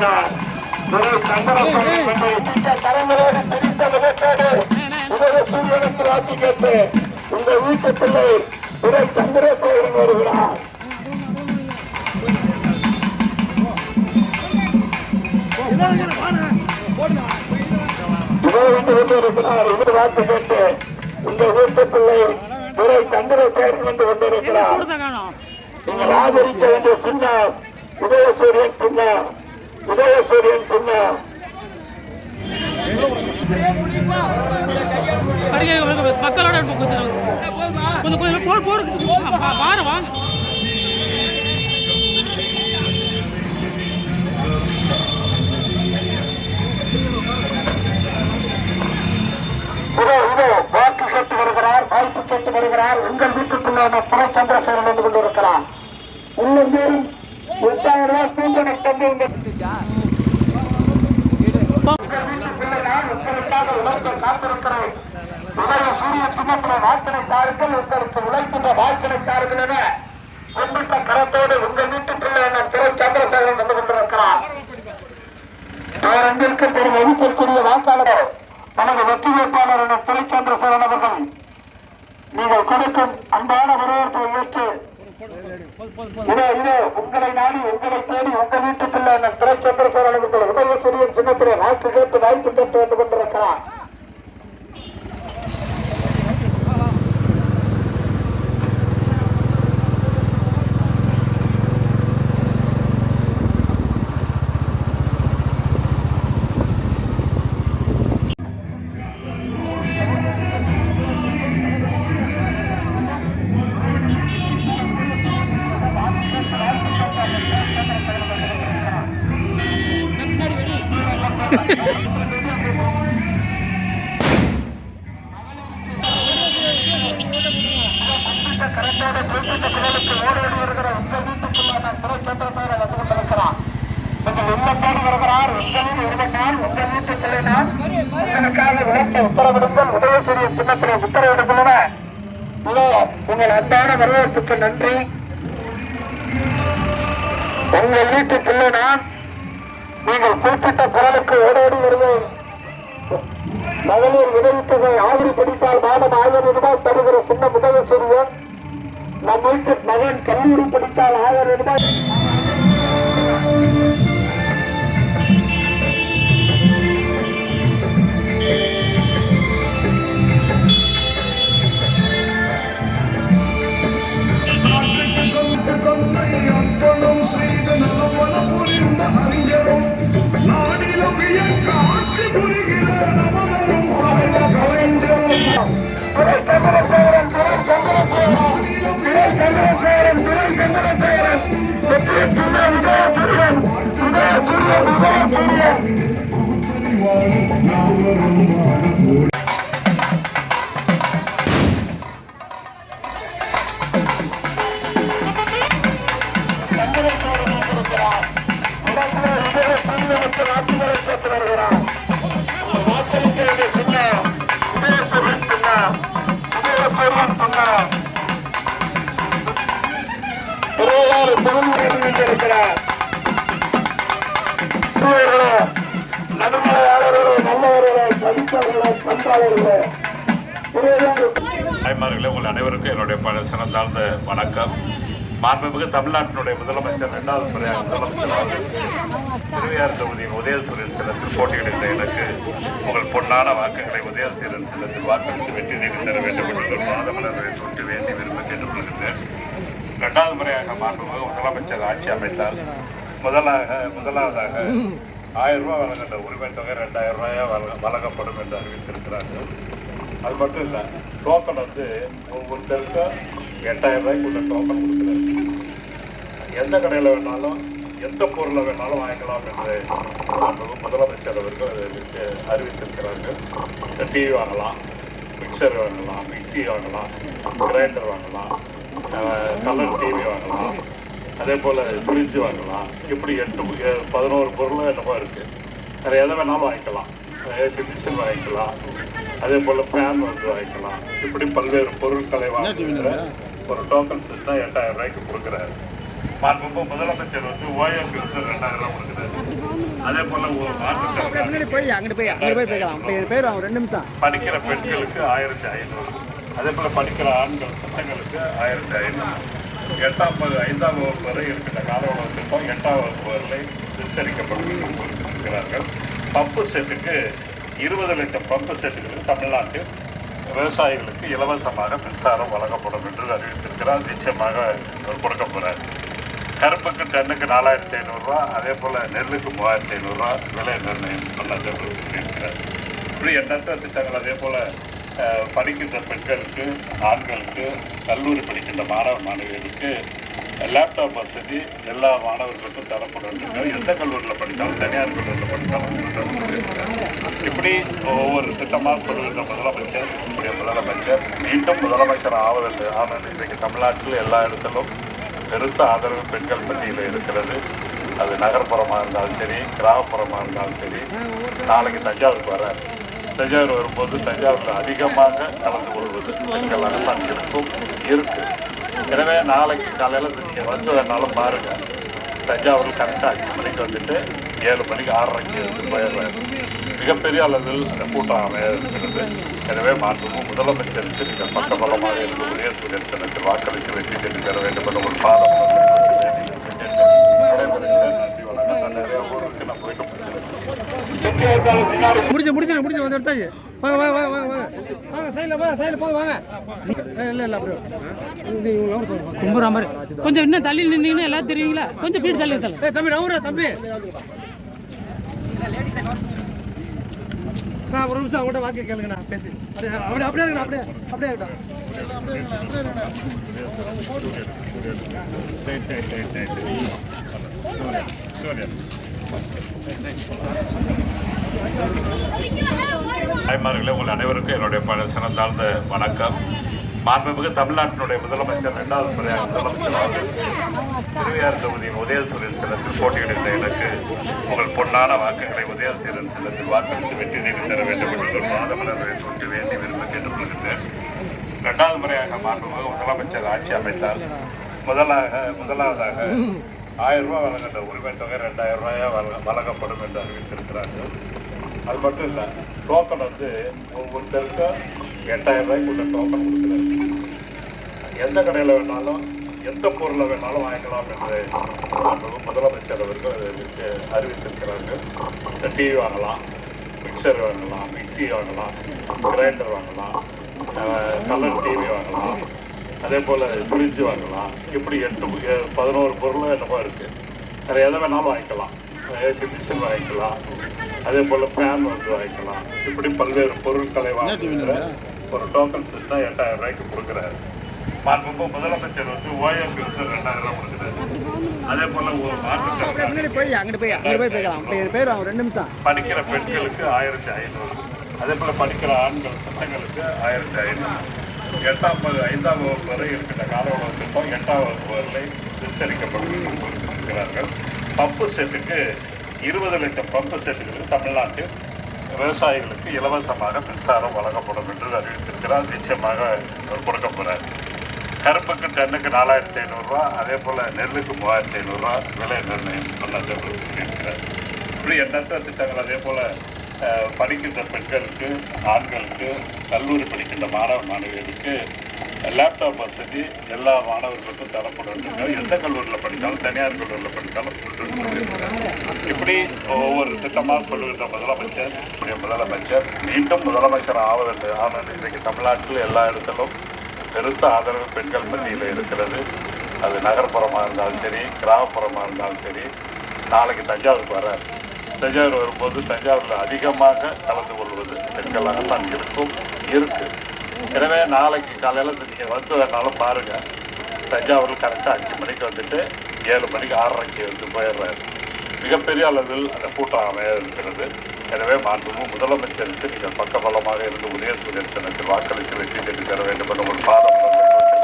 வருகிறார். தலைமுறையோடு பிடித்த முகத்தோடு உதயசூரியனுக்கு ராட்சி கேட்டு இந்த வீட்டு பிள்ளை துறை சந்திரசேகரன் வருகிறார். கொண்டிருக்கிறார். இவர் வாக்கு கேட்டு இந்த வீட்டு பிள்ளை துறை சந்திரசேகரன் வந்து கொண்டிருக்கிறார். நீங்கள் ஆதரிக்க வேண்டிய சின்னம் உதயசூரியன் சின்னம். உதயசூரியன் சின்னம். மக்களோட வாங்க. வாக்கு கேட்டு வருகிறார், வாய்ப்பு கேட்டு வருகிறார். உங்கள் வீட்டுக்குள்ள துறை சந்திரசேகரன் வந்து கொண்டிருக்கிறார். இன்னும் 8,000 ரூபாய் தூண்டனை தந்து உங்களுக்காக உழைக்க காத்திருக்கிறேன். உதய சூரிய சின்னத்திலே வாக்கினை தாருங்கள். உங்களுக்கு உழைக்கின்ற வாக்கினை தாருங்கள் என கொண்டிட்ட கரத்தோடு உங்கள் வீட்டுக்குள்ள துறை சந்திரசேகரன் வந்து கொண்டிருக்கிறார். அங்கிற்கு பெரும் வகுப்பிற்குரிய வாக்காளர் தனது வெற்றி வேட்பாளர் என துறை சந்திரசேகரன் அவர்கள் நீங்கள் கொடுக்கும் அன்பான வரவேற்பை ஏற்று உங்களை நாடி உங்களை தேடி உங்கள் வீட்டுக்குள்ள துறை சந்திரசேகரன் அவர்கள் உதயசூரியன் சின்னத்திலே வாக்கு கேட்டு வாய்ப்பு கேட்டு வந்து கொண்டிருக்கிறார். உத்தரவிடுங்கள். உதயசூரியன் சின்னத்திலே உத்தரவிடுங்கள். உங்கள் அன்பான வரவேற்புக்கு நன்றி. உங்கள் வீட்டு பிள்ளை நான் நீங்கள் குறிப்பிட்ட குரலுக்கு ஓடோடி வருவோம். மகளிர் உதவித்தொகை ஆவரி படித்தால் மாதம் 1000 ரூபாய் தருகிற சின்ன உதயசூரியன். நம் வீட்டு மகன் கல்லூரி படித்தால் 1000 ரூபாய். தாய்மார்களே, உங்கள் அனைவருக்கும் என்னுடைய சிறந்தாழ்ந்த வணக்கம். மாண்புமிகு தமிழ்நாட்டினுடைய முதலமைச்சர் 2வது முறையாக முதலமைச்சராக திருவையாறு தொகுதியின் உதயசூரியன் சின்னத்தில் போட்டியிடுகின்ற எனக்கு உங்கள் பொன்னான வாக்குகளை உதயசூரியன் சின்னத்தில் வாக்களித்து வெற்றி நீதி தர வேண்டும் என்று பாதமலரை தொட்டு வேண்டி விரும்ப கேட்டுக்கொள்கின்றேன். 2வது முறையாக மாண்புமிகு முதலமைச்சர் ஆட்சி அமைத்தால் முதலாவதாக 1000 ரூபாய் வழங்குகின்ற உரிமை தொகை 2000 ரூபாயாக வழங்கப்படும் என்று அறிவித்திருக்கிறார்கள். அது மட்டும் இல்லை, டோக்கன் ஒவ்வொருத்தருக்கும் 8000 ரூபாய்க்குள்ள டோக்கன் கொடுக்குறாரு. எந்த கடையில் வேணாலும் எந்த பொருளை வேணாலும் வாங்கிக்கலாம் என்று முதலமைச்சர் அவர்கள் அறிவித்திருக்கிறார்கள். டிவி வாங்கலாம், மிக்சர் வாங்கலாம், மிக்சி வாங்கலாம், கிரைண்டர் வாங்கலாம், கலர் டிவி வாங்கலாம், அதே போல் ஃப்ரிட்ஜ் வாங்கலாம். இப்படி 11 பொருளும் என்னமோ இருக்குது. வேறு எதை வேணாலும் வாங்கிக்கலாம். ஏசி மிஷின் வாங்கிக்கலாம், அதே போல் ஃபேன் வாங்கிக்கலாம். இப்படி பல்வேறு பொருட்களை வாங்குகிற ஒரு டோக்கன் சிஸ்டம் 8000 ரூபாய்க்கு கொடுக்குறாரு. மாண்புமிகு முதலமைச்சர் வந்து ஓய்வு 2000 ரூபாய் கொடுக்குறாரு. அதே போல ஒரு படிக்கிற பெண்களுக்கு 1500, அதே போல படிக்கிற ஆண்கள் பசங்களுக்கு 1500. 8ஆம் 5ஆம் வகுப்பு வரை இருக்கின்ற கால உணவு திட்டம் 8ஆம் வகுப்பு வரை விஸ்தரிக்கப்படும் இருக்கிறார்கள். பம்பு செட்டுக்கு 20 லட்சம் பம்பு செட்டுகளுக்கு தமிழ்நாட்டில் விவசாயிகளுக்கு இலவசமாக மின்சாரம் வழங்கப்படும் என்று அறிவித்திருக்கிறார். நிச்சயமாக கொடுக்க போகிறார். கரும்புக்கு டன்னுக்கு 4500 ரூபா, அதே போல் நெல்லுக்கு 3500 ரூபா விலை நிர்ணயம் சொல்லியிருக்கிறார். இப்படி எண்ணற்ற திட்டங்கள். அதே போல் படிக்கின்ற பெண்களுக்கு, ஆண்களுக்கு, கல்லூரி படிக்கின்ற மாணவ மாணவிகளுக்கு லேப்டாப் வசதி எல்லா மாணவர்களுக்கும் தரப்படும். எந்த கல்லூரியில் படித்தாலும், தனியார் கல்லூரியில் படித்தாலும் இப்படி ஒவ்வொரு திட்டமாக சொல்லுகின்ற முதலமைச்சர், நம்முடைய முதலமைச்சர் மீண்டும் முதலமைச்சர் ஆனது இன்றைக்கு தமிழ்நாட்டில் எல்லா இடத்திலும் பெருத்த ஆதரவு பெண்கள் மத்தியில் இருக்கிறது. அது நகர்ப்புறமாக இருந்தாலும் சரி, கிராமப்புறமாக இருந்தாலும் சரி. நாளைக்கு தஞ்சாவூருக்கு வர, தஞ்சாவூர் வரும்போது தஞ்சாவூரில் அதிகமாக கலந்து கொள்வது பெண்களாக பங்கெடுக்கும் இருக்கு. எனவே நாளைக்கு காலையில் நீங்கள் வந்து வேணாலும் பாருங்கள். தஞ்சாவூரில் கரெக்டாக 5 மணிக்கு வந்துட்டு 7 மணிக்கு 6:30 எடுத்து போயிடுறாரு. மிகப்பெரிய அளவில் அந்த கூட்டம் அமைய இருக்கிறது. எனவே மாண்புமிகு முதலமைச்சருக்கு நீங்கள் பக்கபலமாக இருந்து உதயசூரியன் சின்னத்தில் வாக்களித்து வெற்றி பெற்று தர வேண்டும் என்ற ஒரு பாதம் நன்றி வணக்கம். நிறைய ஊருக்கு நான் போயிட்டு முடிச்சு வந்து எடுத்தாச்சு. வாங்க சைடில் போதும் வாங்க. இல்லை அப்புறம் கும்புற மாதிரி கொஞ்சம் இன்னும் தள்ளி நின்னீங்கன்னா எல்லாம் தெரியுங்களா? கொஞ்சம் வீடு தள்ளி தம்பி நவுரா தம்பி. நான் ஒரு நிமிஷம் அவங்கள்ட்ட வாக்கு கேளுங்கண்ணா, பேசி அப்படியே இருக்கணும். அப்படியே இருக்கட்டும். தாய்மார்களே, உங்கள் அனைவருக்கும் என்னுடைய சிறந்தாழ்ந்த வணக்கம். மாண்புமிகு தமிழ்நாட்டினுடைய முதலமைச்சர் 2வது முறையாக முதலமைச்சராக திருவையாறு தொகுதியின் உதயசூரியன் சின்னத்தில் போட்டியிடுகின்ற எனக்கு உங்கள் பொன்னான வாக்குகளை உதயசூரியன் சின்னத்தில் வாக்களித்து வெற்றி நீதி தர வேண்டும் என்று பாதமலர்களை தோன்றி வேண்டி விரும்ப கேட்டுக்கொள்கின்றேன். 2வது முறையாக மாண்புமிகு முதலமைச்சர் ஆட்சி அமைத்தால் முதலாவதாக 1000 ரூபாய் வழங்குகின்ற உரிமை தொகை 2000 ரூபாயாக வழங்கப்படும் என்று அறிவித்திருக்கிறார்கள். அது மட்டும் இல்லை, டோக்கன் வந்து ஒவ்வொருத்தருக்கும் 8000 ரூபாய்க்கு டோக்கன் கொடுக்குறாரு. எந்த கடையில் வேணாலும் எந்த பொருளை வேணாலும் வாங்கிக்கலாம் என்று முதலமைச்சர் அவர்கள் அறிவித்திருக்கிறார்கள். டிவி வாங்கலாம், மிக்சர் வாங்கலாம், மிக்சி வாங்கலாம், கிரைண்டர் வாங்கலாம், கலர் டிவி வாங்கலாம், அதே போல் ஃப்ரிட்ஜ் வாங்கலாம். இப்படி 11 பொருளும் என்னமோ இருக்குது. வேறு எதை வேணாலும் வாங்கிக்கலாம். ஏசி மிஷின் வாங்கிக்கலாம், அதே போல் ஃபேன் வந்து வாங்கிக்கலாம். இப்படி பல்வேறு பொருட்களை வாங்குகிற ஒரு டோக்கன் சிஸ்டம் 8000 ரூபாய்க்கு கொடுக்குறாரு. மாண்புமிகு முதலமைச்சர் வந்து ஓய்வு 2000 ரூபாய் கொடுக்குறாரு. அதே போல ஒரு படிக்கிற பெண்களுக்கு 1500, அதே போல படிக்கிற ஆண்கள் பசங்களுக்கு 1500. 8ஆம் 5ஆம் வகுப்பு வரை இருக்கின்ற கால உணவு திட்டம் 8ஆம் வகுப்பு வரை விஸ்தரிக்கப்படும் இருக்கிறார்கள். பம்பு செட்டுக்கு 20 லட்சம் பம்பு செட்டுகளுக்கு தமிழ்நாட்டில் விவசாயிகளுக்கு இலவசமாக மின்சாரம் வழங்கப்படும் என்று அறிவித்திருக்கிறார். நிச்சயமாக கொடுக்க போகிறார். கரும்புக்கு டன்னுக்கு 4500 ரூபா, அதே போல் நெல்லுக்கு 3500 ரூபா விலை நிர்ணயம் சொல்லியிருக்கிறார். இப்படி எண்ணற்ற திட்டங்கள். அதே போல் படிக்கின்ற பெண்களுக்கு, ஆண்களுக்கு, கல்லூரி படிக்கின்ற மாணவ மாணவிகளுக்கு லேப்டாப் வசதி எல்லா மாணவர்களுக்கும் தரப்படும். எந்த கல்லூரியில் படித்தாலும், தனியார் கல்லூரியில் படித்தாலும் இப்படி ஒவ்வொரு திட்டமாக சொல்லுகின்ற முதலமைச்சர், நம்முடைய முதலமைச்சர் மீண்டும் முதலமைச்சர் ஆனது இன்றைக்கு தமிழ்நாட்டில் எல்லா இடத்திலும் பெருத்த ஆதரவு பெண்கள் மத்தியில் இருக்கிறது. அது நகர்ப்புறமாக இருந்தாலும் சரி, கிராமப்புறமாக இருந்தாலும் சரி. நாளைக்கு தஞ்சாவூருக்கு வர, தஞ்சாவூர் வரும்போது தஞ்சாவூரில் அதிகமாக கலந்து கொள்வது பெண்களாக பங்கெடுக்கும் இருக்கு. எனவே நாளைக்கு காலையில் நீங்கள் வந்து வேணாலும் பாருங்கள். தஞ்சாவூரில் கரெக்டாக 5 மணிக்கு வந்துட்டு 7 மணிக்கு 6:30 எடுத்து போயிடுறாரு. மிகப்பெரிய அளவில் அந்த கூட்டம் அமைய இருக்கிறது. எனவே மாண்புமிகு முதலமைச்சருக்கு நீங்கள் பக்கபலமாக இருந்து உதயசூரியன் சின்னத்தில் வாக்களித்து வெற்றி பெற்று தர வேண்டும் என்று ஒரு பாதம்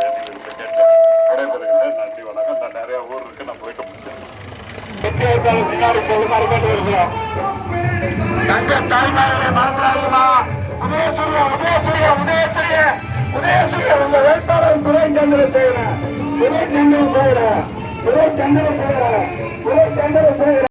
வேண்டி கேட்டு விடைபெறுகிறேன். நன்றி வணக்கம். நான் நிறைய ஊருக்கு நான் போயிட்டு முடிச்சிருக்கேன். பின்னாடி சொல்லுமாறு கேட்டுக்கிறோம். தங்க தாய்மார்களே, மறந்துடாதீங்களா? உதயசூரிய உங்க வேட்பாளர் துணை கண்டு செய்யற துரை சந்திரசேகரன்